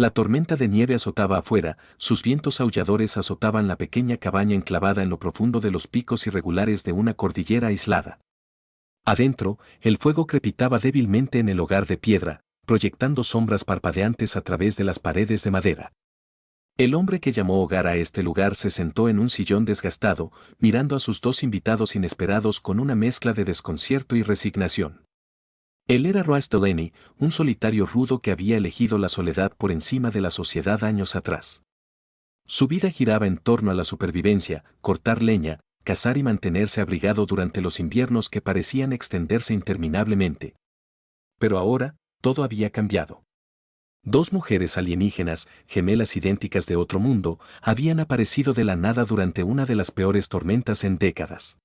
La tormenta de nieve azotaba afuera, sus vientos aulladores azotaban la pequeña cabaña enclavada en lo profundo de los picos irregulares de una cordillera aislada. Adentro, el fuego crepitaba débilmente en el hogar de piedra, proyectando sombras parpadeantes a través de las paredes de madera. El hombre que llamó hogar a este lugar se sentó en un sillón desgastado, mirando a sus dos invitados inesperados con una mezcla de desconcierto y resignación. Él era Royce Delaney, un solitario rudo que había elegido la soledad por encima de la sociedad años atrás. Su vida giraba en torno a la supervivencia, cortar leña, cazar y mantenerse abrigado durante los inviernos que parecían extenderse interminablemente. Pero ahora, todo había cambiado. Dos mujeres alienígenas, gemelas idénticas de otro mundo, habían aparecido de la nada durante una de las peores tormentas en décadas.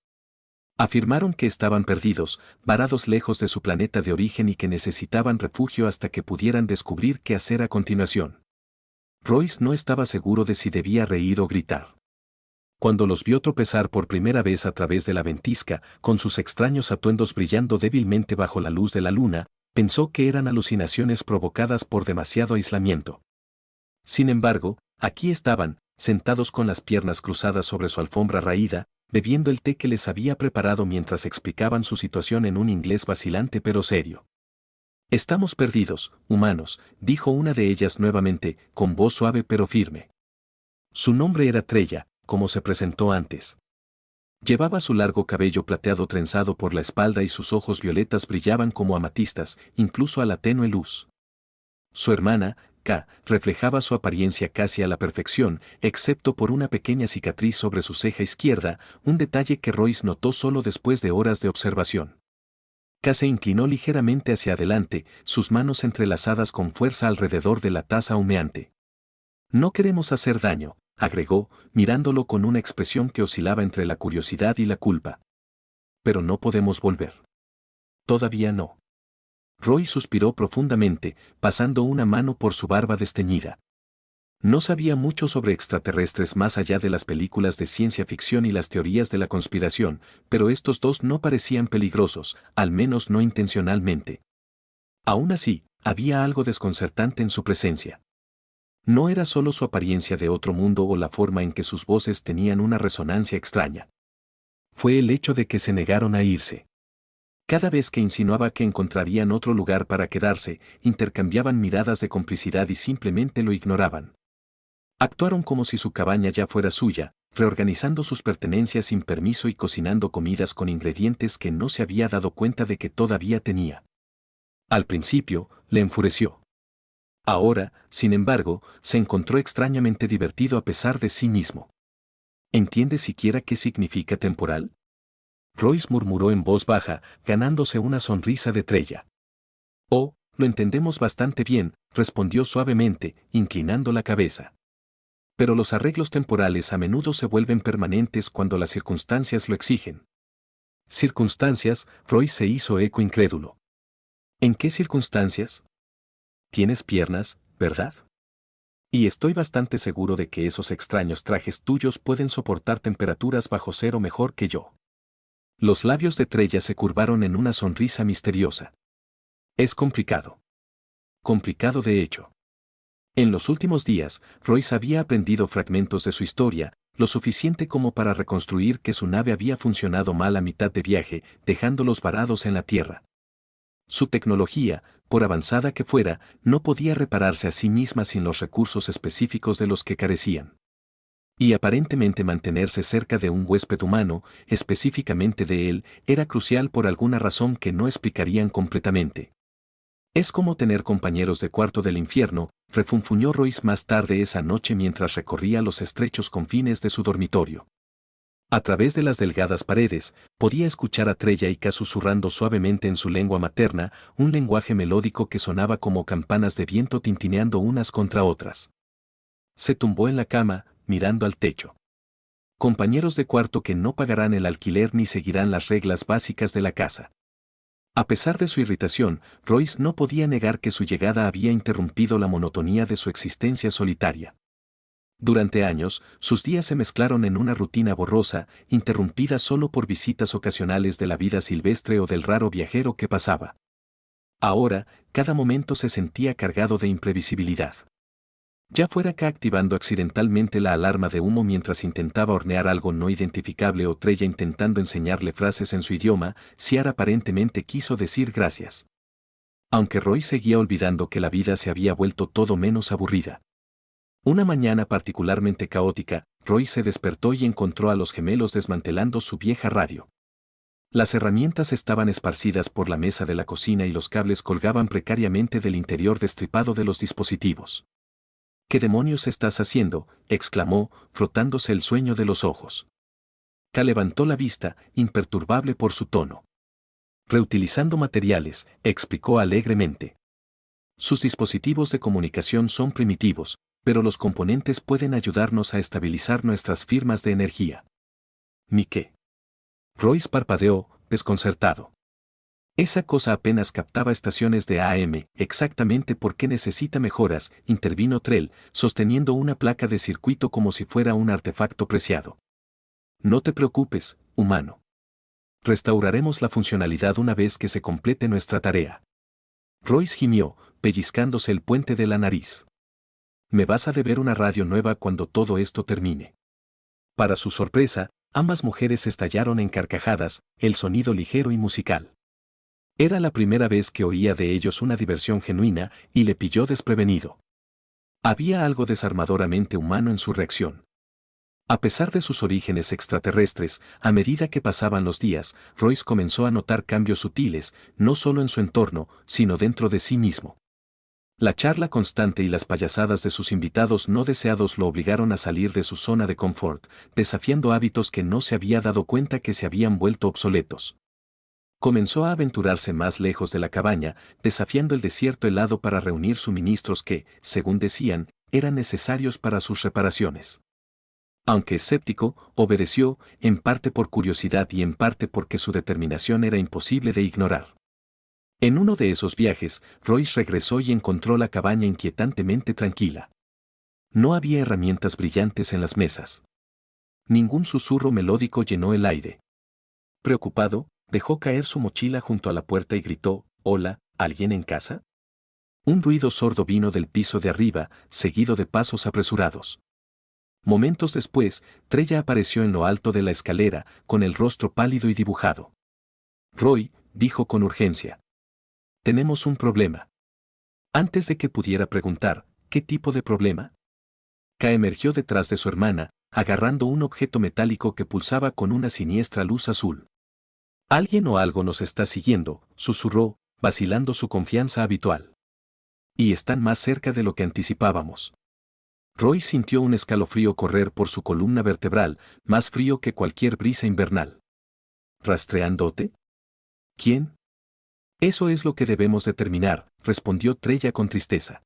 Afirmaron que estaban perdidos, varados lejos de su planeta de origen y que necesitaban refugio hasta que pudieran descubrir qué hacer a continuación. Royce no estaba seguro de si debía reír o gritar. Cuando los vio tropezar por primera vez a través de la ventisca, con sus extraños atuendos brillando débilmente bajo la luz de la luna, pensó que eran alucinaciones provocadas por demasiado aislamiento. Sin embargo, aquí estaban, sentados con las piernas cruzadas sobre su alfombra raída, bebiendo el té que les había preparado mientras explicaban su situación en un inglés vacilante pero serio. «Estamos perdidos, humanos», dijo una de ellas nuevamente, con voz suave pero firme. Su nombre era Trella, como se presentó antes. Llevaba su largo cabello plateado trenzado por la espalda y sus ojos violetas brillaban como amatistas, incluso a la tenue luz. Su hermana, K, reflejaba su apariencia casi a la perfección, excepto por una pequeña cicatriz sobre su ceja izquierda, un detalle que Royce notó solo después de horas de observación. K se inclinó ligeramente hacia adelante, sus manos entrelazadas con fuerza alrededor de la taza humeante. «No queremos hacer daño», agregó, mirándolo con una expresión que oscilaba entre la curiosidad y la culpa. «Pero no podemos volver». «Todavía no». Roy suspiró profundamente, pasando una mano por su barba desteñida. No sabía mucho sobre extraterrestres más allá de las películas de ciencia ficción y las teorías de la conspiración, pero estos dos no parecían peligrosos, al menos no intencionalmente. Aún así, había algo desconcertante en su presencia. No era solo su apariencia de otro mundo o la forma en que sus voces tenían una resonancia extraña. Fue el hecho de que se negaron a irse. Cada vez que insinuaba que encontrarían otro lugar para quedarse, intercambiaban miradas de complicidad y simplemente lo ignoraban. Actuaron como si su cabaña ya fuera suya, reorganizando sus pertenencias sin permiso y cocinando comidas con ingredientes que no se había dado cuenta de que todavía tenía. Al principio, le enfureció. Ahora, sin embargo, se encontró extrañamente divertido a pesar de sí mismo. ¿Entiende siquiera qué significa temporal?, Royce murmuró en voz baja, ganándose una sonrisa de Trella. «Oh, lo entendemos bastante bien», respondió suavemente, inclinando la cabeza. «Pero los arreglos temporales a menudo se vuelven permanentes cuando las circunstancias lo exigen». «¿Circunstancias?», Royce se hizo eco incrédulo. «¿En qué circunstancias?». «Tienes piernas, ¿verdad? Y estoy bastante seguro de que esos extraños trajes tuyos pueden soportar temperaturas bajo cero mejor que yo». Los labios de Trella se curvaron en una sonrisa misteriosa. «Es complicado». Complicado de hecho. En los últimos días, Royce había aprendido fragmentos de su historia, lo suficiente como para reconstruir que su nave había funcionado mal a mitad de viaje, dejándolos varados en la Tierra. Su tecnología, por avanzada que fuera, no podía repararse a sí misma sin los recursos específicos de los que carecían. Y aparentemente mantenerse cerca de un huésped humano, específicamente de él, era crucial por alguna razón que no explicarían completamente. «Es como tener compañeros de cuarto del infierno», refunfuñó Royce más tarde esa noche mientras recorría los estrechos confines de su dormitorio. A través de las delgadas paredes, podía escuchar a Trella y K susurrando suavemente en su lengua materna, un lenguaje melódico que sonaba como campanas de viento tintineando unas contra otras. Se tumbó en la cama, mirando al techo. Compañeros de cuarto que no pagarán el alquiler ni seguirán las reglas básicas de la casa. A pesar de su irritación, Royce no podía negar que su llegada había interrumpido la monotonía de su existencia solitaria. Durante años, sus días se mezclaron en una rutina borrosa, interrumpida solo por visitas ocasionales de la vida silvestre o del raro viajero que pasaba. Ahora, cada momento se sentía cargado de imprevisibilidad. Ya fuera K activando accidentalmente la alarma de humo mientras intentaba hornear algo no identificable o Trella intentando enseñarle frases en su idioma, Ciara aparentemente quiso decir gracias. Aunque Roy seguía olvidando que la vida se había vuelto todo menos aburrida. Una mañana particularmente caótica, Roy se despertó y encontró a los gemelos desmantelando su vieja radio. Las herramientas estaban esparcidas por la mesa de la cocina y los cables colgaban precariamente del interior destripado de los dispositivos. ¿Qué demonios estás haciendo?, exclamó, frotándose el sueño de los ojos. K levantó la vista, imperturbable por su tono. Reutilizando materiales, explicó alegremente. Sus dispositivos de comunicación son primitivos, pero los componentes pueden ayudarnos a estabilizar nuestras firmas de energía. ¿Ni qué? Royce parpadeó, desconcertado. Esa cosa apenas captaba estaciones de AM, exactamente por qué necesita mejoras, intervino Trell, sosteniendo una placa de circuito como si fuera un artefacto preciado. No te preocupes, humano. Restauraremos la funcionalidad una vez que se complete nuestra tarea. Royce gimió, pellizcándose el puente de la nariz. Me vas a deber una radio nueva cuando todo esto termine. Para su sorpresa, ambas mujeres estallaron en carcajadas, el sonido ligero y musical. Era la primera vez que oía de ellos una diversión genuina y le pilló desprevenido. Había algo desarmadoramente humano en su reacción. A pesar de sus orígenes extraterrestres, a medida que pasaban los días, Royce comenzó a notar cambios sutiles, no solo en su entorno, sino dentro de sí mismo. La charla constante y las payasadas de sus invitados no deseados lo obligaron a salir de su zona de confort, desafiando hábitos que no se había dado cuenta que se habían vuelto obsoletos. Comenzó a aventurarse más lejos de la cabaña, desafiando el desierto helado para reunir suministros que, según decían, eran necesarios para sus reparaciones. Aunque escéptico, obedeció, en parte por curiosidad y en parte porque su determinación era imposible de ignorar. En uno de esos viajes, Royce regresó y encontró la cabaña inquietantemente tranquila. No había herramientas brillantes en las mesas. Ningún susurro melódico llenó el aire. Preocupado, dejó caer su mochila junto a la puerta y gritó, «Hola, ¿alguien en casa?». Un ruido sordo vino del piso de arriba, seguido de pasos apresurados. Momentos después, Trella apareció en lo alto de la escalera, con el rostro pálido y dibujado. «Roy», dijo con urgencia. «Tenemos un problema». Antes de que pudiera preguntar, ¿qué tipo de problema? K emergió detrás de su hermana, agarrando un objeto metálico que pulsaba con una siniestra luz azul. «Alguien o algo nos está siguiendo», susurró, vacilando su confianza habitual. «Y están más cerca de lo que anticipábamos». Roy sintió un escalofrío correr por su columna vertebral, más frío que cualquier brisa invernal. ¿Rastreándote? ¿Quién? Eso es lo que debemos determinar, respondió Trella con tristeza.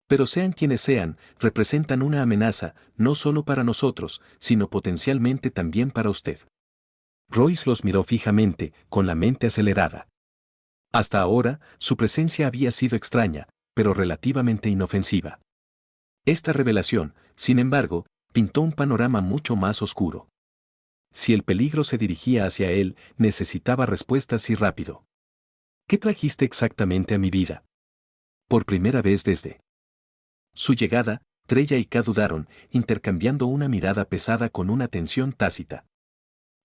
Pero sean quienes sean, representan una amenaza, no solo para nosotros, sino potencialmente también para usted. Royce los miró fijamente, con la mente acelerada. Hasta ahora, su presencia había sido extraña, pero relativamente inofensiva. Esta revelación, sin embargo, pintó un panorama mucho más oscuro. Si el peligro se dirigía hacia él, necesitaba respuestas y rápido. ¿Qué trajiste exactamente a mi vida? Por primera vez desde su llegada, Trella y K dudaron, intercambiando una mirada pesada con una tensión tácita.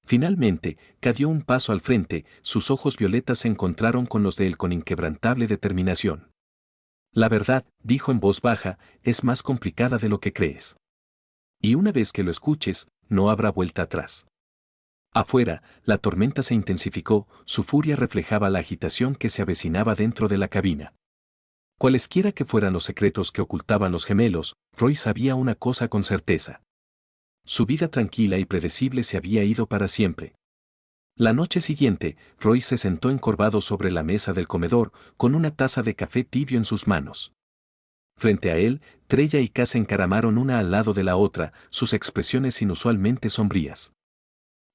Finalmente, K dio un paso al frente, sus ojos violetas se encontraron con los de él con inquebrantable determinación. La verdad, dijo en voz baja, es más complicada de lo que crees. Y una vez que lo escuches, no habrá vuelta atrás. Afuera, la tormenta se intensificó, su furia reflejaba la agitación que se avecinaba dentro de la cabina. Cualesquiera que fueran los secretos que ocultaban los gemelos, Roy sabía una cosa con certeza. Su vida tranquila y predecible se había ido para siempre. La noche siguiente, Roy se sentó encorvado sobre la mesa del comedor, con una taza de café tibio en sus manos. Frente a él, Trella y K se encaramaron una al lado de la otra, sus expresiones inusualmente sombrías.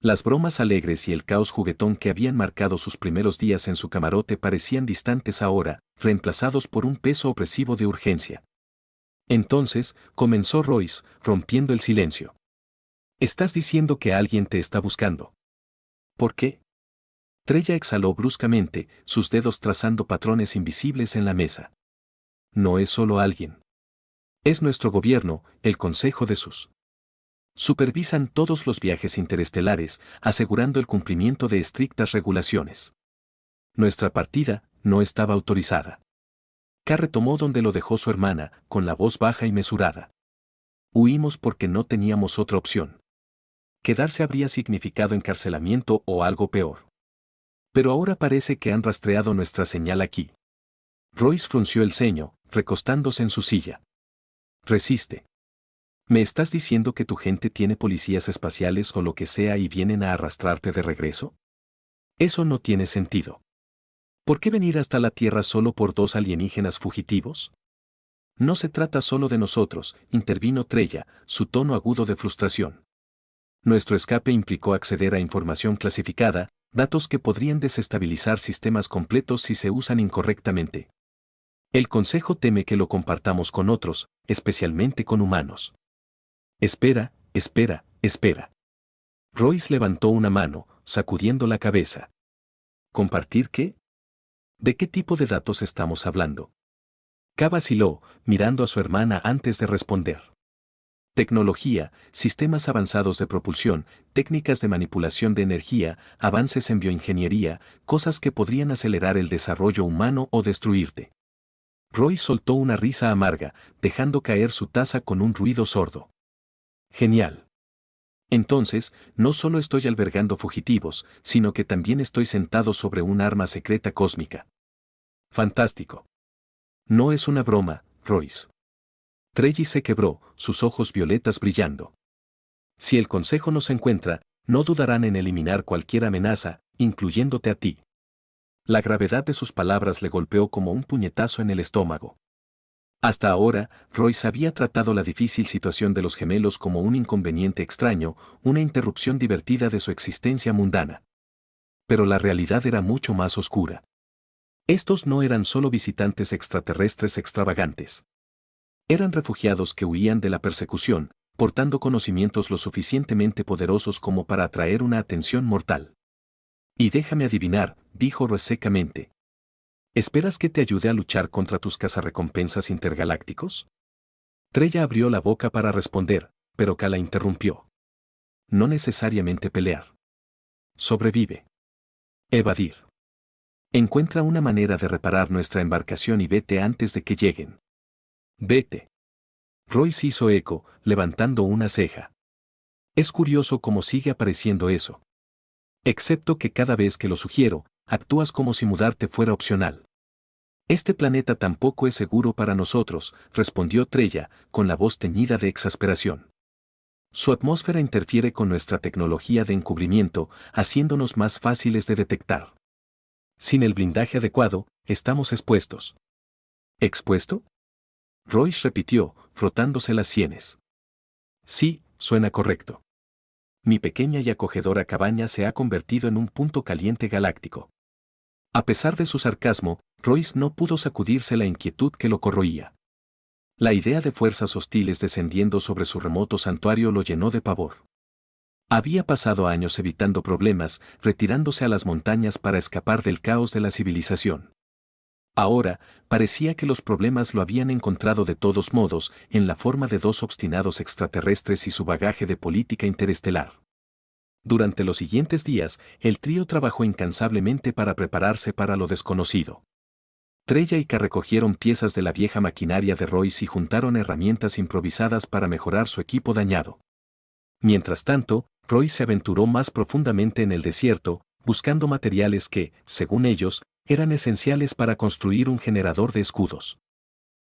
Las bromas alegres y el caos juguetón que habían marcado sus primeros días en su camarote parecían distantes ahora, reemplazados por un peso opresivo de urgencia. Entonces, comenzó Royce, rompiendo el silencio. «Estás diciendo que alguien te está buscando». «¿Por qué?». Trella exhaló bruscamente, sus dedos trazando patrones invisibles en la mesa. «No es solo alguien. Es nuestro gobierno, el Consejo de Sus. Supervisan todos los viajes interestelares, asegurando el cumplimiento de estrictas regulaciones. Nuestra partida no estaba autorizada. K retomó donde lo dejó su hermana, con la voz baja y mesurada. Huimos porque no teníamos otra opción. Quedarse habría significado encarcelamiento o algo peor. Pero ahora parece que han rastreado nuestra señal aquí. Royce frunció el ceño, recostándose en su silla. Resiste. ¿Me estás diciendo que tu gente tiene policías espaciales o lo que sea y vienen a arrastrarte de regreso? Eso no tiene sentido. ¿Por qué venir hasta la Tierra solo por dos alienígenas fugitivos? No se trata solo de nosotros, intervino Trella, su tono agudo de frustración. Nuestro escape implicó acceder a información clasificada, datos que podrían desestabilizar sistemas completos si se usan incorrectamente. El Consejo teme que lo compartamos con otros, especialmente con humanos. Espera, espera, espera. Royce levantó una mano, sacudiendo la cabeza. ¿Compartir qué? ¿De qué tipo de datos estamos hablando? K vaciló, mirando a su hermana antes de responder. Tecnología, sistemas avanzados de propulsión, técnicas de manipulación de energía, avances en bioingeniería, cosas que podrían acelerar el desarrollo humano o destruirte. Roy soltó una risa amarga, dejando caer su taza con un ruido sordo. Genial. Entonces, no solo estoy albergando fugitivos, sino que también estoy sentado sobre un arma secreta cósmica. Fantástico. No es una broma, Royce. Trellis se quebró, sus ojos violetas brillando. Si el Consejo nos encuentra, no dudarán en eliminar cualquier amenaza, incluyéndote a ti. La gravedad de sus palabras le golpeó como un puñetazo en el estómago. Hasta ahora, Royce había tratado la difícil situación de los gemelos como un inconveniente extraño, una interrupción divertida de su existencia mundana. Pero la realidad era mucho más oscura. Estos no eran solo visitantes extraterrestres extravagantes. Eran refugiados que huían de la persecución, portando conocimientos lo suficientemente poderosos como para atraer una atención mortal. Y déjame adivinar, dijo Royce secamente. ¿Esperas que te ayude a luchar contra tus cazarrecompensas intergalácticos? Trella abrió la boca para responder, pero K la interrumpió. No necesariamente pelear. Sobrevive. Evadir. Encuentra una manera de reparar nuestra embarcación y vete antes de que lleguen. Vete. Royce hizo eco, levantando una ceja. Es curioso cómo sigue apareciendo eso. Excepto que cada vez que lo sugiero, actúas como si mudarte fuera opcional. Este planeta tampoco es seguro para nosotros, respondió Trella, con la voz teñida de exasperación. Su atmósfera interfiere con nuestra tecnología de encubrimiento, haciéndonos más fáciles de detectar. Sin el blindaje adecuado, estamos expuestos. ¿Expuesto? Royce repitió, frotándose las sienes. Sí, suena correcto. Mi pequeña y acogedora cabaña se ha convertido en un punto caliente galáctico. A pesar de su sarcasmo, Royce no pudo sacudirse la inquietud que lo corroía. La idea de fuerzas hostiles descendiendo sobre su remoto santuario lo llenó de pavor. Había pasado años evitando problemas, retirándose a las montañas para escapar del caos de la civilización. Ahora, parecía que los problemas lo habían encontrado de todos modos, en la forma de dos obstinados extraterrestres y su bagaje de política interestelar. Durante los siguientes días, el trío trabajó incansablemente para prepararse para lo desconocido. Trella y K recogieron piezas de la vieja maquinaria de Royce y juntaron herramientas improvisadas para mejorar su equipo dañado. Mientras tanto, Royce se aventuró más profundamente en el desierto, buscando materiales que, según ellos, eran esenciales para construir un generador de escudos.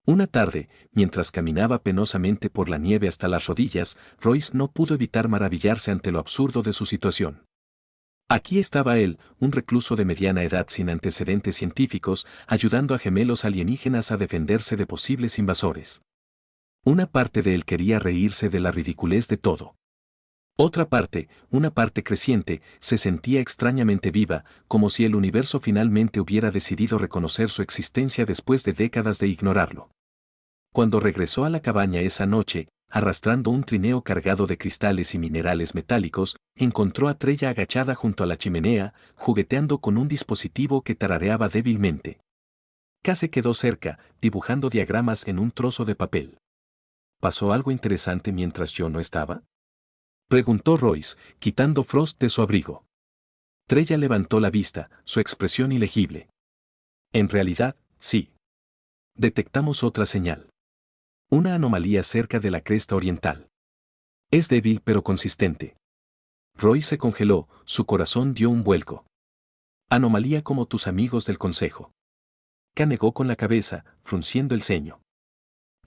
Una tarde, mientras caminaba penosamente por la nieve hasta las rodillas, Royce no pudo evitar maravillarse ante lo absurdo de su situación. Aquí estaba él, un recluso de mediana edad sin antecedentes científicos, ayudando a gemelos alienígenas a defenderse de posibles invasores. Una parte de él quería reírse de la ridiculez de todo. Otra parte, una parte creciente, se sentía extrañamente viva, como si el universo finalmente hubiera decidido reconocer su existencia después de décadas de ignorarlo. Cuando regresó a la cabaña esa noche, arrastrando un trineo cargado de cristales y minerales metálicos, encontró a Trella agachada junto a la chimenea, jugueteando con un dispositivo que tarareaba débilmente. K se quedó cerca, dibujando diagramas en un trozo de papel. ¿pasó algo interesante mientras yo no estaba? Preguntó Royce, quitando Frost de su abrigo. Trella levantó la vista, su expresión ilegible. En realidad, sí. Detectamos otra señal. Una anomalía cerca de la cresta oriental. Es débil pero consistente. Royce se congeló, su corazón dio un vuelco. Anomalía como tus amigos del consejo. K negó con la cabeza, frunciendo el ceño.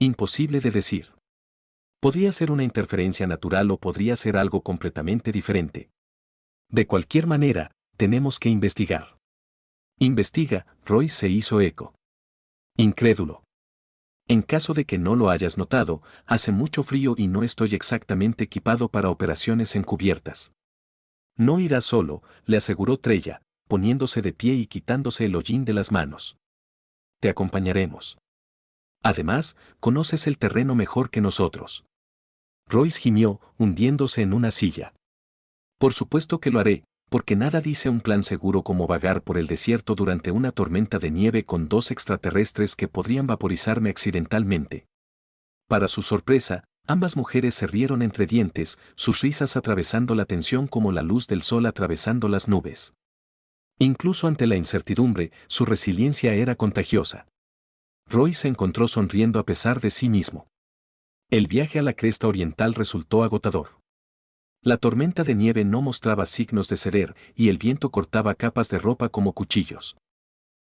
Imposible de decir. Podría ser una interferencia natural o podría ser algo completamente diferente. De cualquier manera, tenemos que investigar. Investiga, Royce se hizo eco. Incrédulo. En caso de que no lo hayas notado, hace mucho frío y no estoy exactamente equipado para operaciones encubiertas. No irás solo, le aseguró Trella, poniéndose de pie y quitándose el hollín de las manos. Te acompañaremos. Además, conoces el terreno mejor que nosotros. Royce gimió, hundiéndose en una silla. Por supuesto que lo haré, porque nada dice un plan seguro como vagar por el desierto durante una tormenta de nieve con dos extraterrestres que podrían vaporizarme accidentalmente. Para su sorpresa, ambas mujeres se rieron entre dientes, sus risas atravesando la tensión como la luz del sol atravesando las nubes. Incluso ante la incertidumbre, su resiliencia era contagiosa. Royce se encontró sonriendo a pesar de sí mismo. El viaje a la cresta oriental resultó agotador. La tormenta de nieve no mostraba signos de ceder y el viento cortaba capas de ropa como cuchillos.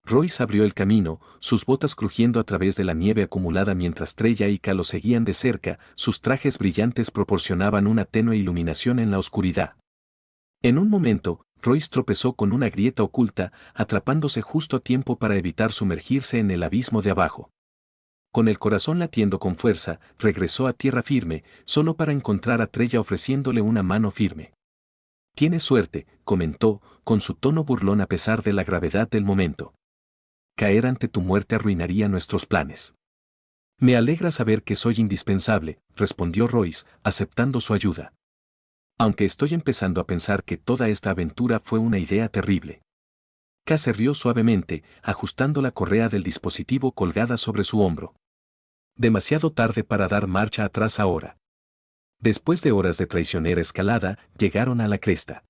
Royce abrió el camino, sus botas crujiendo a través de la nieve acumulada mientras Trella y K lo seguían de cerca, sus trajes brillantes proporcionaban una tenue iluminación en la oscuridad. En un momento, Royce tropezó con una grieta oculta, atrapándose justo a tiempo para evitar sumergirse en el abismo de abajo. Con el corazón latiendo con fuerza, regresó a tierra firme, solo para encontrar a Trella ofreciéndole una mano firme. Tienes suerte, comentó, con su tono burlón a pesar de la gravedad del momento. Caer ante tu muerte arruinaría nuestros planes. Me alegra saber que soy indispensable, respondió Royce, aceptando su ayuda. Aunque estoy empezando a pensar que toda esta aventura fue una idea terrible. K se rió suavemente, ajustando la correa del dispositivo colgada sobre su hombro. Demasiado tarde para dar marcha atrás ahora. Después de horas de traicionera escalada, llegaron a la cresta.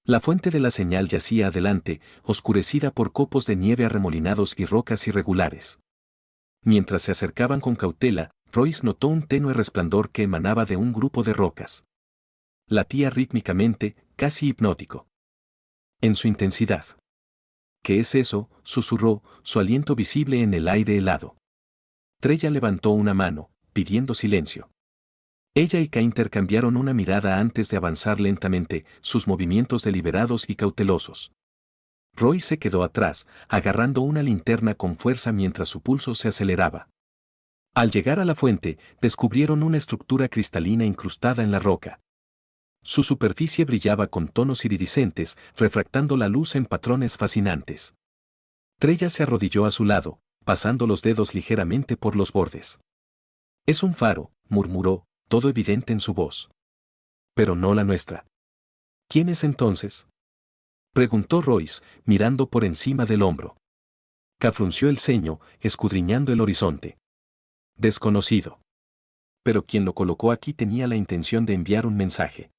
La fuente de la señal yacía adelante, oscurecida por copos de nieve arremolinados y rocas irregulares. Mientras se acercaban con cautela, Royce notó un tenue resplandor que emanaba de un grupo de rocas. Latía rítmicamente, casi hipnótico. En su intensidad. ¿Qué es eso?, susurró, su aliento visible en el aire helado. Trella levantó una mano, pidiendo silencio. Ella y K intercambiaron una mirada antes de avanzar lentamente, sus movimientos deliberados y cautelosos. Royce se quedó atrás, agarrando una linterna con fuerza mientras su pulso se aceleraba. Al llegar a la fuente, descubrieron una estructura cristalina incrustada en la roca. Su superficie brillaba con tonos iridiscentes, refractando la luz en patrones fascinantes. Trella se arrodilló a su lado, pasando los dedos ligeramente por los bordes. Es un faro, murmuró, todo evidente en su voz. Pero no la nuestra. ¿Quién es entonces?, preguntó Royce, mirando por encima del hombro. K frunció el ceño, escudriñando el horizonte. Desconocido. Pero quien lo colocó aquí tenía la intención de enviar un mensaje.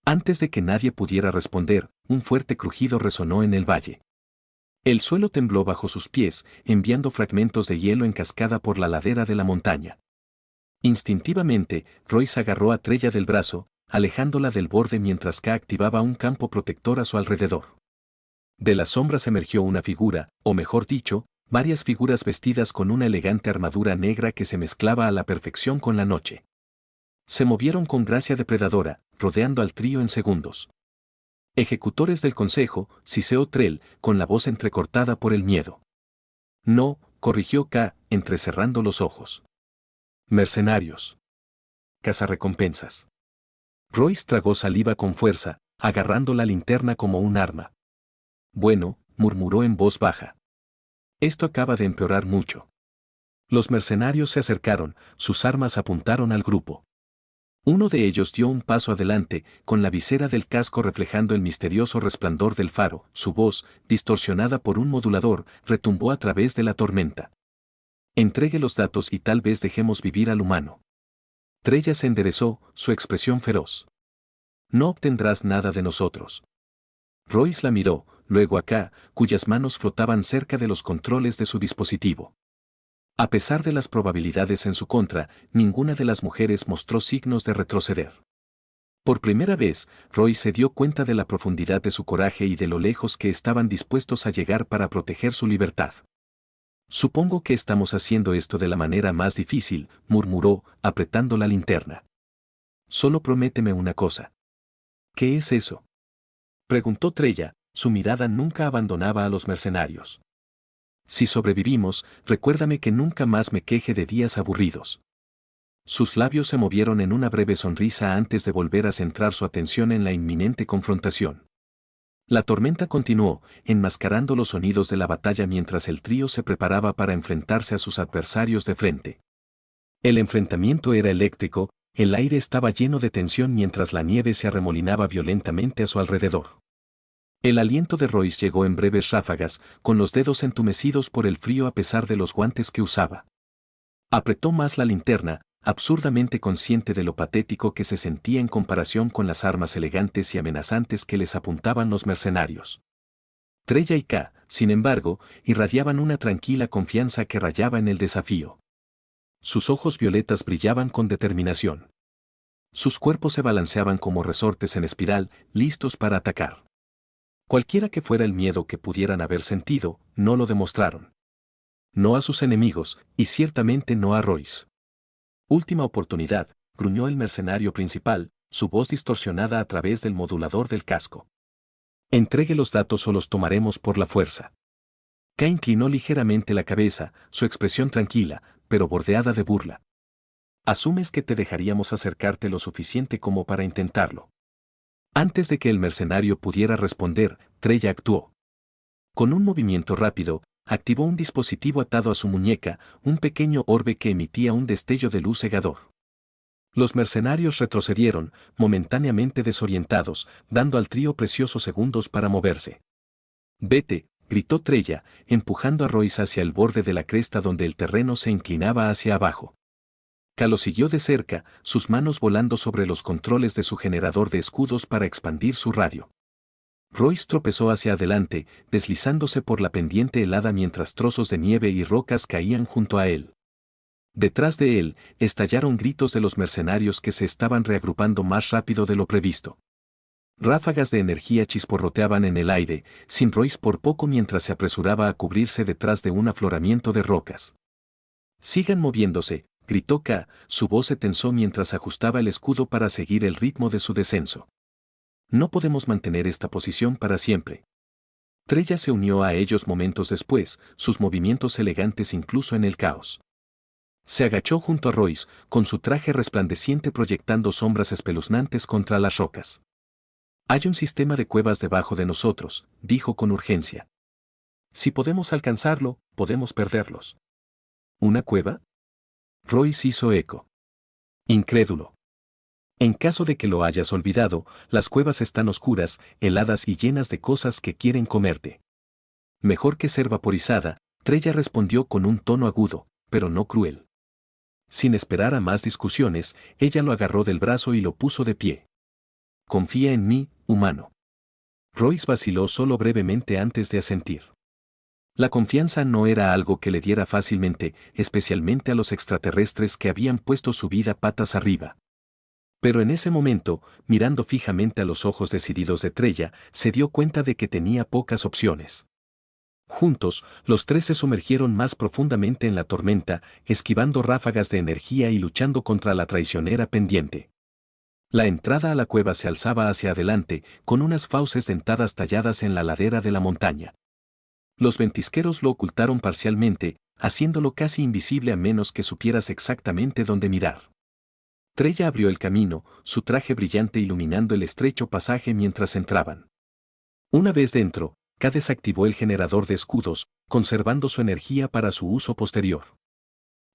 Antes de que nadie pudiera responder, un fuerte crujido resonó en el valle. El suelo tembló bajo sus pies, enviando fragmentos de hielo en cascada por la ladera de la montaña. Instintivamente, Royce agarró a Trella del brazo, alejándola del borde mientras K activaba un campo protector a su alrededor. De las sombras emergió una figura, o mejor dicho, varias figuras vestidas con una elegante armadura negra que se mezclaba a la perfección con la noche. Se movieron con gracia depredadora, rodeando al trío en segundos. Ejecutores del consejo, siseó Trell, con la voz entrecortada por el miedo. No, corrigió K, entrecerrando los ojos. Mercenarios. Cazarrecompensas. Royce tragó saliva con fuerza, agarrando la linterna como un arma. Bueno, murmuró en voz baja. Esto acaba de empeorar mucho. Los mercenarios se acercaron, sus armas apuntaron al grupo. Uno de ellos dio un paso adelante, con la visera del casco reflejando el misterioso resplandor del faro. Su voz, distorsionada por un modulador, retumbó a través de la tormenta. Entregue los datos y tal vez dejemos vivir al humano. Trella se enderezó, su expresión feroz. No obtendrás nada de nosotros. Royce la miró, luego a K, cuyas manos flotaban cerca de los controles de su dispositivo. A pesar de las probabilidades en su contra, ninguna de las mujeres mostró signos de retroceder. Por primera vez, Royce se dio cuenta de la profundidad de su coraje y de lo lejos que estaban dispuestos a llegar para proteger su libertad. Supongo que estamos haciendo esto de la manera más difícil, murmuró, apretando la linterna. Solo prométeme una cosa. ¿Qué es eso? Preguntó Trella, su mirada nunca abandonaba a los mercenarios. Si sobrevivimos, recuérdame que nunca más me queje de días aburridos. Sus labios se movieron en una breve sonrisa antes de volver a centrar su atención en la inminente confrontación. La tormenta continuó, enmascarando los sonidos de la batalla mientras el trío se preparaba para enfrentarse a sus adversarios de frente. El enfrentamiento era eléctrico, el aire estaba lleno de tensión mientras la nieve se arremolinaba violentamente a su alrededor. El aliento de Royce llegó en breves ráfagas, con los dedos entumecidos por el frío a pesar de los guantes que usaba. Apretó más la linterna, absurdamente consciente de lo patético que se sentía en comparación con las armas elegantes y amenazantes que les apuntaban los mercenarios. Trella y K, sin embargo, irradiaban una tranquila confianza que rayaba en el desafío. Sus ojos violetas brillaban con determinación. Sus cuerpos se balanceaban como resortes en espiral, listos para atacar. Cualquiera que fuera el miedo que pudieran haber sentido, no lo demostraron. No a sus enemigos, y ciertamente no a Royce. Última oportunidad, gruñó el mercenario principal, su voz distorsionada a través del modulador del casco. Entregue los datos o los tomaremos por la fuerza. K inclinó ligeramente la cabeza, su expresión tranquila, pero bordeada de burla. Asumes que te dejaríamos acercarte lo suficiente como para intentarlo. Antes de que el mercenario pudiera responder, Trella actuó. Con un movimiento rápido, activó un dispositivo atado a su muñeca, un pequeño orbe que emitía un destello de luz cegador. Los mercenarios retrocedieron, momentáneamente desorientados, dando al trío preciosos segundos para moverse. «Vete», gritó Trella, empujando a Royce hacia el borde de la cresta donde el terreno se inclinaba hacia abajo. K lo siguió de cerca, sus manos volando sobre los controles de su generador de escudos para expandir su radio. Royce tropezó hacia adelante, deslizándose por la pendiente helada mientras trozos de nieve y rocas caían junto a él. Detrás de él, estallaron gritos de los mercenarios que se estaban reagrupando más rápido de lo previsto. Ráfagas de energía chisporroteaban en el aire, sin Royce por poco mientras se apresuraba a cubrirse detrás de un afloramiento de rocas. «Sigan moviéndose», gritó K, su voz se tensó mientras ajustaba el escudo para seguir el ritmo de su descenso. «No podemos mantener esta posición para siempre». Trella se unió a ellos momentos después, sus movimientos elegantes incluso en el caos. Se agachó junto a Royce, con su traje resplandeciente proyectando sombras espeluznantes contra las rocas. «Hay un sistema de cuevas debajo de nosotros», dijo con urgencia. «Si podemos alcanzarlo, podemos perderlos». «¿Una cueva?». Royce hizo eco. Incrédulo. «En caso de que lo hayas olvidado, las cuevas están oscuras, heladas y llenas de cosas que quieren comerte». «Mejor que ser vaporizada», Trella respondió con un tono agudo, pero no cruel. Sin esperar a más discusiones, ella lo agarró del brazo y lo puso de pie. «Confía en mí, humano». Royce vaciló solo brevemente antes de asentir. La confianza no era algo que le diera fácilmente, especialmente a los extraterrestres que habían puesto su vida patas arriba. Pero en ese momento, mirando fijamente a los ojos decididos de Trella, se dio cuenta de que tenía pocas opciones. Juntos, los tres se sumergieron más profundamente en la tormenta, esquivando ráfagas de energía y luchando contra la traicionera pendiente. La entrada a la cueva se alzaba hacia adelante, con unas fauces dentadas talladas en la ladera de la montaña. Los ventisqueros lo ocultaron parcialmente, haciéndolo casi invisible a menos que supieras exactamente dónde mirar. Trella abrió el camino, su traje brillante iluminando el estrecho pasaje mientras entraban. Una vez dentro, K desactivó el generador de escudos, conservando su energía para su uso posterior.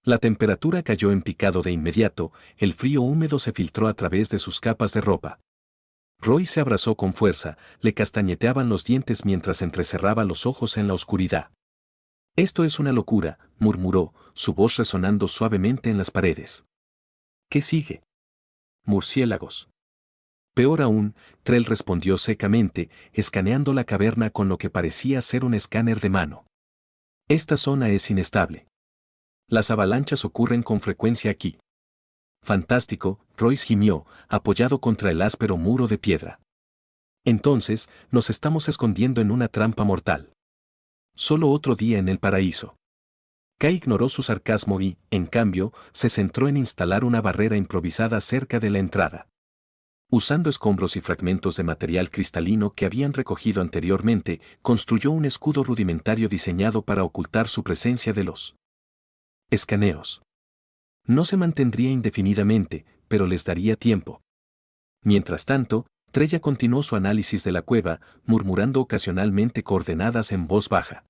La temperatura cayó en picado de inmediato, el frío húmedo se filtró a través de sus capas de ropa. Royce se abrazó con fuerza, le castañeteaban los dientes mientras entrecerraba los ojos en la oscuridad. «Esto es una locura», murmuró, su voz resonando suavemente en las paredes. ¿Qué sigue? Murciélagos. Peor aún, Trell respondió secamente, escaneando la caverna con lo que parecía ser un escáner de mano. Esta zona es inestable. Las avalanchas ocurren con frecuencia aquí. Fantástico, Royce gimió, apoyado contra el áspero muro de piedra. Entonces, nos estamos escondiendo en una trampa mortal. Solo otro día en el paraíso. Kai ignoró su sarcasmo y, en cambio, se centró en instalar una barrera improvisada cerca de la entrada. Usando escombros y fragmentos de material cristalino que habían recogido anteriormente, construyó un escudo rudimentario diseñado para ocultar su presencia de los escaneos. No se mantendría indefinidamente, pero les daría tiempo. Mientras tanto, Trella continuó su análisis de la cueva, murmurando ocasionalmente coordenadas en voz baja.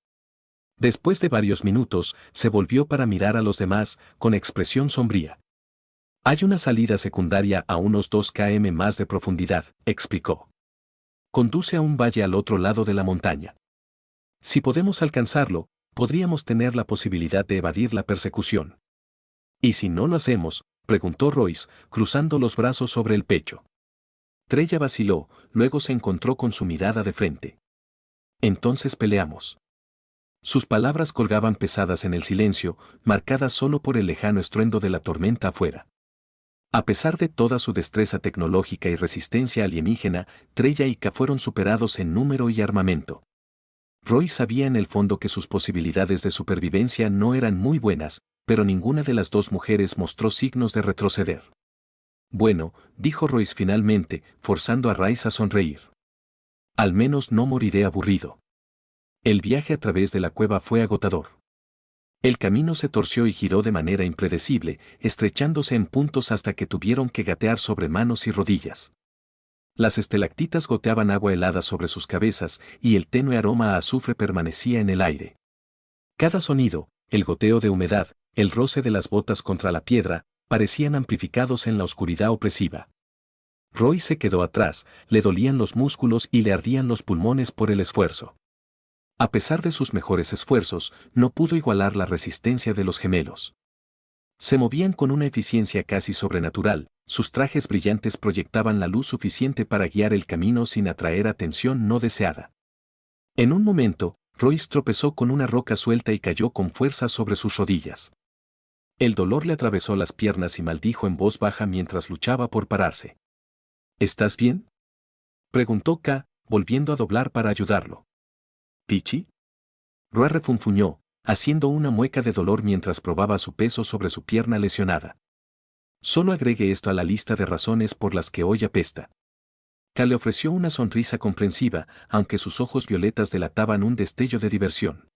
Después de varios minutos, se volvió para mirar a los demás, con expresión sombría. Hay una salida secundaria a unos 2 km más de profundidad, explicó. Conduce a un valle al otro lado de la montaña. Si podemos alcanzarlo, podríamos tener la posibilidad de evadir la persecución. ¿Y si no lo hacemos?, preguntó Royce, cruzando los brazos sobre el pecho. Trella vaciló, luego se encontró con su mirada de frente. Entonces peleamos. Sus palabras colgaban pesadas en el silencio, marcadas solo por el lejano estruendo de la tormenta afuera. A pesar de toda su destreza tecnológica y resistencia alienígena, Trella y K fueron superados en número y armamento. Roy sabía en el fondo que sus posibilidades de supervivencia no eran muy buenas, pero ninguna de las dos mujeres mostró signos de retroceder. Bueno, dijo Royce finalmente, forzando a Rice a sonreír. Al menos no moriré aburrido. El viaje a través de la cueva fue agotador. El camino se torció y giró de manera impredecible, estrechándose en puntos hasta que tuvieron que gatear sobre manos y rodillas. Las estalactitas goteaban agua helada sobre sus cabezas y el tenue aroma a azufre permanecía en el aire. Cada sonido, el goteo de humedad, el roce de las botas contra la piedra, parecían amplificados en la oscuridad opresiva. Roy se quedó atrás, le dolían los músculos y le ardían los pulmones por el esfuerzo. A pesar de sus mejores esfuerzos, no pudo igualar la resistencia de los gemelos. Se movían con una eficiencia casi sobrenatural, sus trajes brillantes proyectaban la luz suficiente para guiar el camino sin atraer atención no deseada. En un momento, Royce tropezó con una roca suelta y cayó con fuerza sobre sus rodillas. El dolor le atravesó las piernas y maldijo en voz baja mientras luchaba por pararse. ¿Estás bien?, preguntó K, volviendo a doblar para ayudarlo. ¿Pichi? Roy refunfuñó, haciendo una mueca de dolor mientras probaba su peso sobre su pierna lesionada. Solo agregue esto a la lista de razones por las que hoy apesta. K le ofreció una sonrisa comprensiva, aunque sus ojos violetas delataban un destello de diversión.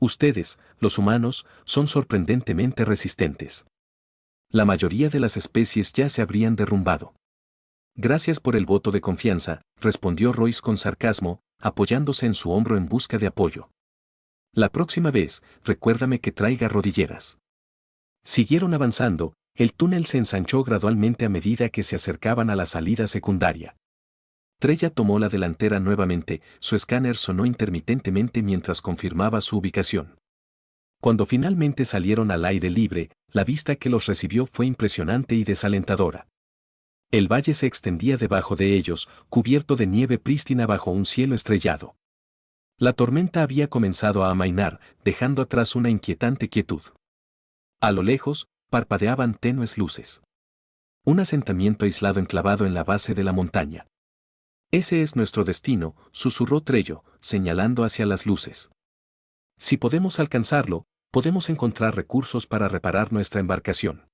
Ustedes, los humanos, son sorprendentemente resistentes. La mayoría de las especies ya se habrían derrumbado. Gracias por el voto de confianza, respondió Royce con sarcasmo, apoyándose en su hombro en busca de apoyo. La próxima vez, recuérdame que traiga rodilleras. Siguieron avanzando, el túnel se ensanchó gradualmente a medida que se acercaban a la salida secundaria. Trella tomó la delantera nuevamente, su escáner sonó intermitentemente mientras confirmaba su ubicación. Cuando finalmente salieron al aire libre, la vista que los recibió fue impresionante y desalentadora. El valle se extendía debajo de ellos, cubierto de nieve prístina bajo un cielo estrellado. La tormenta había comenzado a amainar, dejando atrás una inquietante quietud. A lo lejos, parpadeaban tenues luces. Un asentamiento aislado enclavado en la base de la montaña. Ese es nuestro destino, susurró Trello, señalando hacia las luces. Si podemos alcanzarlo, podemos encontrar recursos para reparar nuestra embarcación.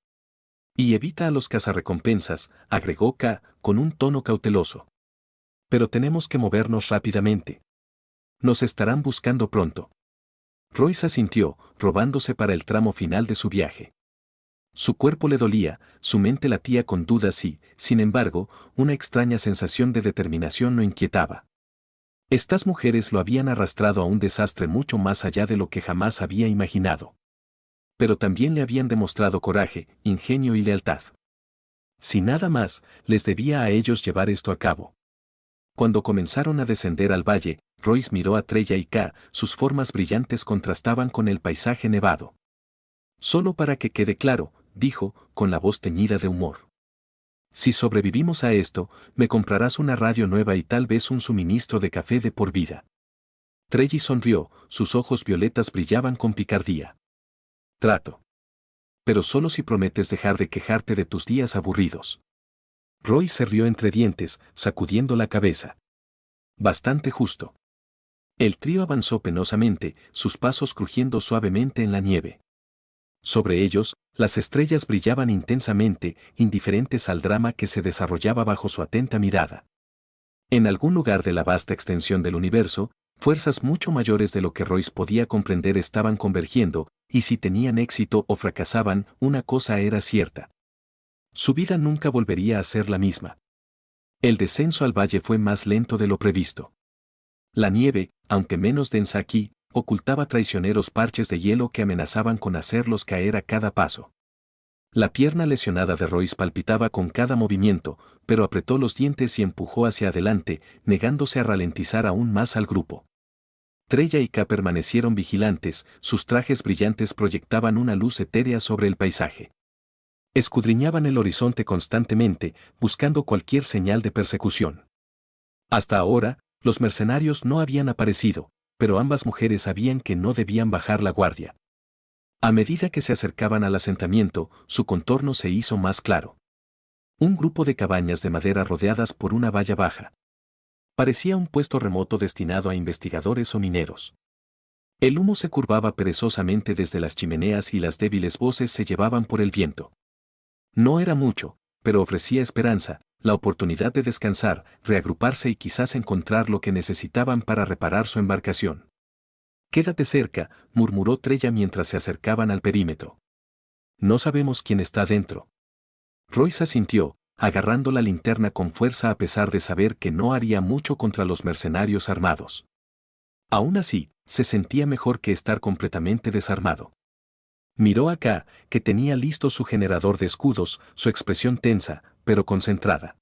Y evita a los cazarrecompensas, agregó K, con un tono cauteloso. Pero tenemos que movernos rápidamente. Nos estarán buscando pronto. Royce asintió, robándose para el tramo final de su viaje. Su cuerpo le dolía, su mente latía con dudas y, sin embargo, una extraña sensación de determinación lo inquietaba. Estas mujeres lo habían arrastrado a un desastre mucho más allá de lo que jamás había imaginado. Pero también le habían demostrado coraje, ingenio y lealtad. Si nada más, les debía a ellos llevar esto a cabo. Cuando comenzaron a descender al valle, Royce miró a Trella y K, sus formas brillantes contrastaban con el paisaje nevado. Solo para que quede claro, dijo, con la voz teñida de humor. Si sobrevivimos a esto, me comprarás una radio nueva y tal vez un suministro de café de por vida. Trellis sonrió, sus ojos violetas brillaban con picardía. Trato. Pero solo si prometes dejar de quejarte de tus días aburridos. Roy se rió entre dientes, sacudiendo la cabeza. Bastante justo. El trío avanzó penosamente, sus pasos crujiendo suavemente en la nieve. Sobre ellos, las estrellas brillaban intensamente, indiferentes al drama que se desarrollaba bajo su atenta mirada. En algún lugar de la vasta extensión del universo, fuerzas mucho mayores de lo que Royce podía comprender estaban convergiendo, y si tenían éxito o fracasaban, una cosa era cierta. Su vida nunca volvería a ser la misma. El descenso al valle fue más lento de lo previsto. La nieve, aunque menos densa aquí, ocultaba traicioneros parches de hielo que amenazaban con hacerlos caer a cada paso. La pierna lesionada de Royce palpitaba con cada movimiento, pero apretó los dientes y empujó hacia adelante, negándose a ralentizar aún más al grupo. Trella y K permanecieron vigilantes, sus trajes brillantes proyectaban una luz etérea sobre el paisaje. Escudriñaban el horizonte constantemente, buscando cualquier señal de persecución. Hasta ahora, los mercenarios no habían aparecido, pero ambas mujeres sabían que no debían bajar la guardia. A medida que se acercaban al asentamiento, su contorno se hizo más claro. Un grupo de cabañas de madera rodeadas por una valla baja. Parecía un puesto remoto destinado a investigadores o mineros. El humo se curvaba perezosamente desde las chimeneas y las débiles voces se llevaban por el viento. No era mucho, pero ofrecía esperanza, la oportunidad de descansar, reagruparse y quizás encontrar lo que necesitaban para reparar su embarcación. «Quédate cerca», murmuró Trella mientras se acercaban al perímetro. «No sabemos quién está dentro». Royce asintió, agarrando la linterna con fuerza a pesar de saber que no haría mucho contra los mercenarios armados. Aún así, se sentía mejor que estar completamente desarmado. Miró a K, que tenía listo su generador de escudos, su expresión tensa, pero concentrada.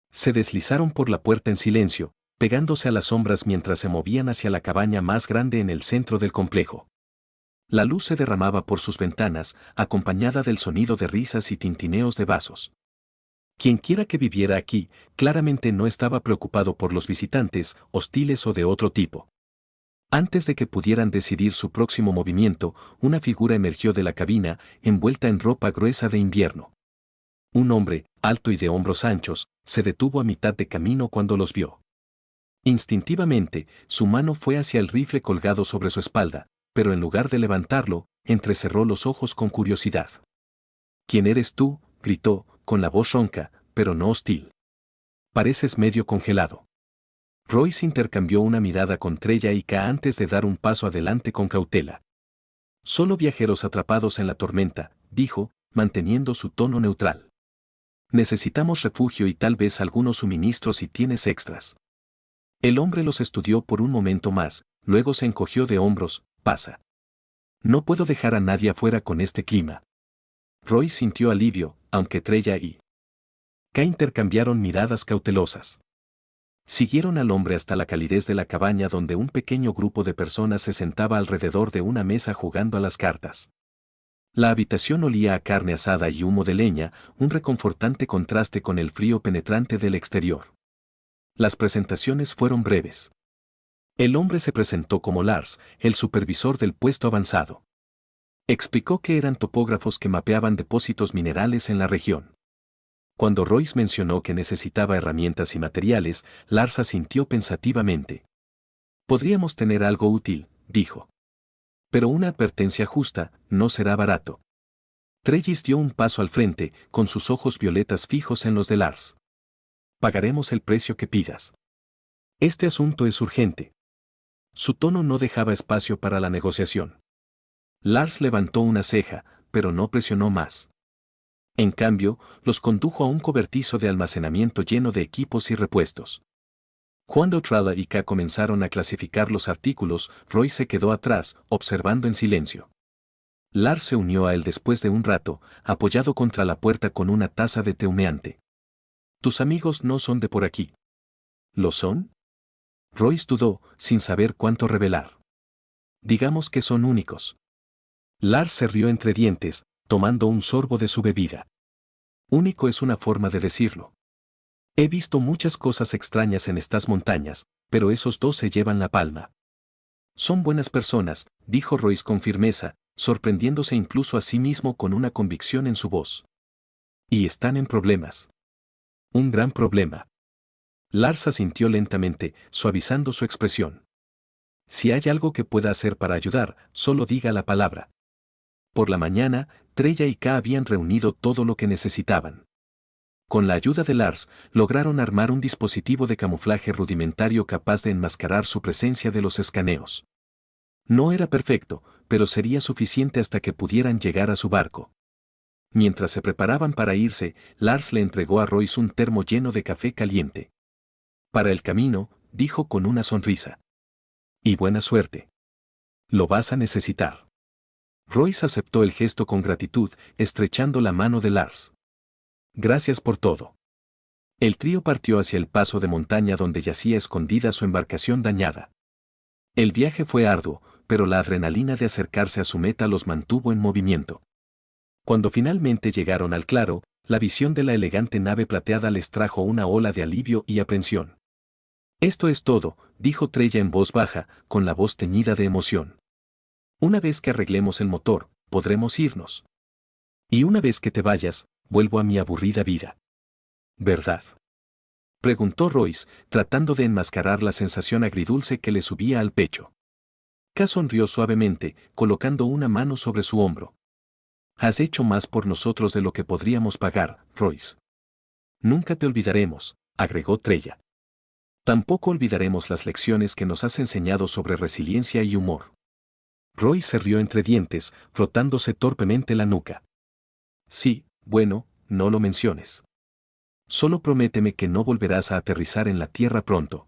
Se deslizaron por la puerta en silencio, pegándose a las sombras mientras se movían hacia la cabaña más grande en el centro del complejo. La luz se derramaba por sus ventanas, acompañada del sonido de risas y tintineos de vasos. Quienquiera que viviera aquí, claramente no estaba preocupado por los visitantes, hostiles o de otro tipo. Antes de que pudieran decidir su próximo movimiento, una figura emergió de la cabina, envuelta en ropa gruesa de invierno. Un hombre, alto y de hombros anchos, se detuvo a mitad de camino cuando los vio. Instintivamente, su mano fue hacia el rifle colgado sobre su espalda, pero en lugar de levantarlo, entrecerró los ojos con curiosidad. «¿Quién eres tú?», gritó, con la voz ronca, pero no hostil. «Pareces medio congelado». Royce intercambió una mirada con Trella y K antes de dar un paso adelante con cautela. «Solo viajeros atrapados en la tormenta», dijo, manteniendo su tono neutral. «Necesitamos refugio y tal vez algunos suministros si tienes extras». El hombre los estudió por un momento más, luego se encogió de hombros. «Pasa. No puedo dejar a nadie afuera con este clima». Royce sintió alivio, aunque Trella y K intercambiaron miradas cautelosas. Siguieron al hombre hasta la calidez de la cabaña donde un pequeño grupo de personas se sentaba alrededor de una mesa jugando a las cartas. La habitación olía a carne asada y humo de leña, un reconfortante contraste con el frío penetrante del exterior. Las presentaciones fueron breves. El hombre se presentó como Lars, el supervisor del puesto avanzado. Explicó que eran topógrafos que mapeaban depósitos minerales en la región. Cuando Royce mencionó que necesitaba herramientas y materiales, Lars asintió pensativamente. «Podríamos tener algo útil», dijo. «Pero una advertencia justa, no será barato». Trellis dio un paso al frente, con sus ojos violetas fijos en los de Lars. «Pagaremos el precio que pidas. Este asunto es urgente». Su tono no dejaba espacio para la negociación. Lars levantó una ceja, pero no presionó más. En cambio, los condujo a un cobertizo de almacenamiento lleno de equipos y repuestos. Cuando Trella y K comenzaron a clasificar los artículos, Roy se quedó atrás, observando en silencio. Lars se unió a él después de un rato, apoyado contra la puerta con una taza de té humeante. «Tus amigos no son de por aquí». «¿Lo son?». Royce dudó, sin saber cuánto revelar. «Digamos que son únicos». Lars se rió entre dientes, tomando un sorbo de su bebida. Único es una forma de decirlo. He visto muchas cosas extrañas en estas montañas, pero esos dos se llevan la palma. Son buenas personas, dijo Royce con firmeza, sorprendiéndose incluso a sí mismo con una convicción en su voz. Y están en problemas. Un gran problema. Lars asintió lentamente, suavizando su expresión. Si hay algo que pueda hacer para ayudar, solo diga la palabra. Por la mañana, Trella y K habían reunido todo lo que necesitaban. Con la ayuda de Lars, lograron armar un dispositivo de camuflaje rudimentario capaz de enmascarar su presencia de los escaneos. No era perfecto, pero sería suficiente hasta que pudieran llegar a su barco. Mientras se preparaban para irse, Lars le entregó a Royce un termo lleno de café caliente. Para el camino, dijo con una sonrisa. Y buena suerte. Lo vas a necesitar. Royce aceptó el gesto con gratitud, estrechando la mano de Lars. Gracias por todo. El trío partió hacia el paso de montaña donde yacía escondida su embarcación dañada. El viaje fue arduo, pero la adrenalina de acercarse a su meta los mantuvo en movimiento. Cuando finalmente llegaron al claro, la visión de la elegante nave plateada les trajo una ola de alivio y aprensión. Esto es todo, dijo Trella en voz baja, con la voz teñida de emoción. Una vez que arreglemos el motor, podremos irnos. Y una vez que te vayas, vuelvo a mi aburrida vida. ¿Verdad? Preguntó Royce, tratando de enmascarar la sensación agridulce que le subía al pecho. K sonrió suavemente, colocando una mano sobre su hombro. Has hecho más por nosotros de lo que podríamos pagar, Royce. Nunca te olvidaremos, agregó Trella. Tampoco olvidaremos las lecciones que nos has enseñado sobre resiliencia y humor. Royce se rió entre dientes, frotándose torpemente la nuca. Sí, bueno, no lo menciones. Solo prométeme que no volverás a aterrizar en la tierra pronto.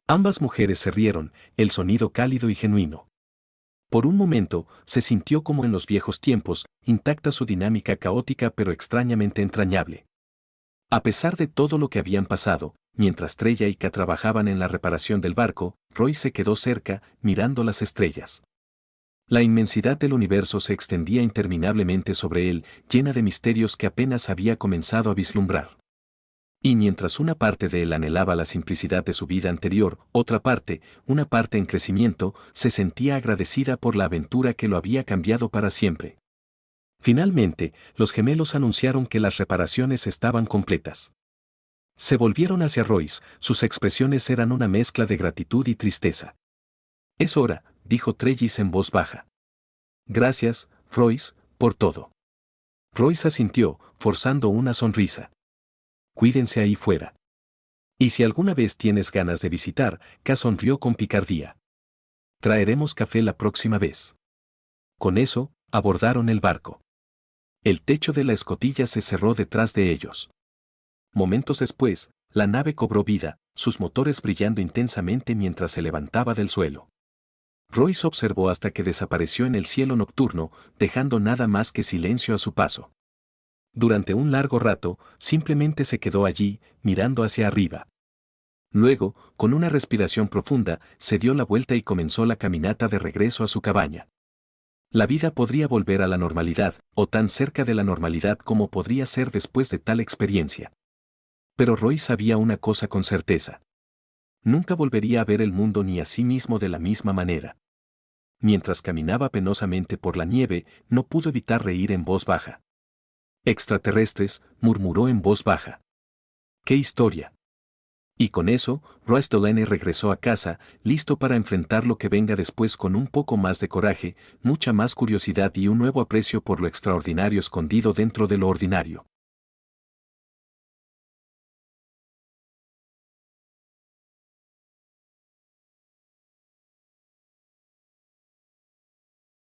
Ambas mujeres se rieron, el sonido cálido y genuino. Por un momento, se sintió como en los viejos tiempos, intacta su dinámica caótica pero extrañamente entrañable. A pesar de todo lo que habían pasado, mientras Trella y K trabajaban en la reparación del barco, Royce se quedó cerca, mirando las estrellas. La inmensidad del universo se extendía interminablemente sobre él, llena de misterios que apenas había comenzado a vislumbrar. Y mientras una parte de él anhelaba la simplicidad de su vida anterior, otra parte, una parte en crecimiento, se sentía agradecida por la aventura que lo había cambiado para siempre. Finalmente, los gemelos anunciaron que las reparaciones estaban completas. Se volvieron hacia Royce, sus expresiones eran una mezcla de gratitud y tristeza. Es hora, dijo Trellis en voz baja. Gracias, Royce, por todo. Royce asintió, forzando una sonrisa. Cuídense ahí fuera. Y si alguna vez tienes ganas de visitar, K sonrió con picardía. Traeremos café la próxima vez. Con eso, abordaron el barco. El techo de la escotilla se cerró detrás de ellos. Momentos después, la nave cobró vida, sus motores brillando intensamente mientras se levantaba del suelo. Royce observó hasta que desapareció en el cielo nocturno, dejando nada más que silencio a su paso. Durante un largo rato, simplemente se quedó allí, mirando hacia arriba. Luego, con una respiración profunda, se dio la vuelta y comenzó la caminata de regreso a su cabaña. La vida podría volver a la normalidad, o tan cerca de la normalidad como podría ser después de tal experiencia. Pero Royce sabía una cosa con certeza. Nunca volvería a ver el mundo ni a sí mismo de la misma manera. Mientras caminaba penosamente por la nieve, no pudo evitar reír en voz baja. Extraterrestres, murmuró en voz baja. ¡Qué historia! Y con eso, Royce Delaney regresó a casa, listo para enfrentar lo que venga después con un poco más de coraje, mucha más curiosidad y un nuevo aprecio por lo extraordinario escondido dentro de lo ordinario.